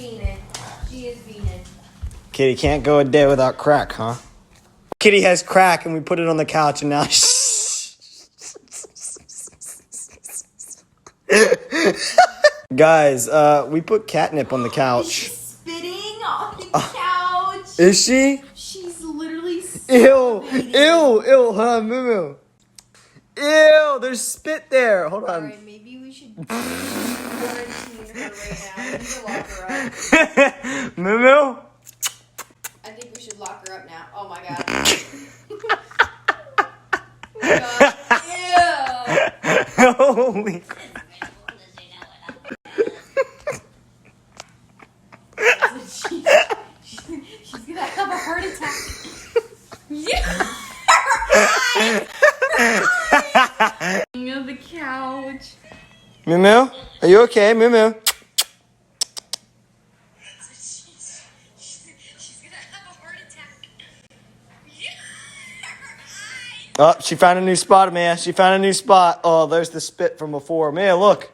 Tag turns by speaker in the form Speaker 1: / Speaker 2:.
Speaker 1: fiending. She is fiending.
Speaker 2: Kitty can't go a day without crack, huh? Kitty has crack and we put it on the couch and now Guys, we put catnip on the couch.
Speaker 1: She's spitting on the couch.
Speaker 2: Is she?
Speaker 1: She's literally
Speaker 2: Ew,
Speaker 1: spitting.
Speaker 2: ew, hold on, Moo. Ew, there's spit there. Hold on.
Speaker 1: Alright, maybe we should quarantine her right now. We need to lock her up.
Speaker 2: Moo?
Speaker 1: I think we should lock her up now. Oh my god. Oh my gosh. Ew.
Speaker 2: Holy crap.
Speaker 1: She's gonna have a heart attack. On the couch.
Speaker 2: Moo, are you okay, Moo?
Speaker 1: She's gonna have a heart attack.
Speaker 2: Oh, she found a new spot, Mia. She found a new spot. Oh, there's the spit from before. Mia, look.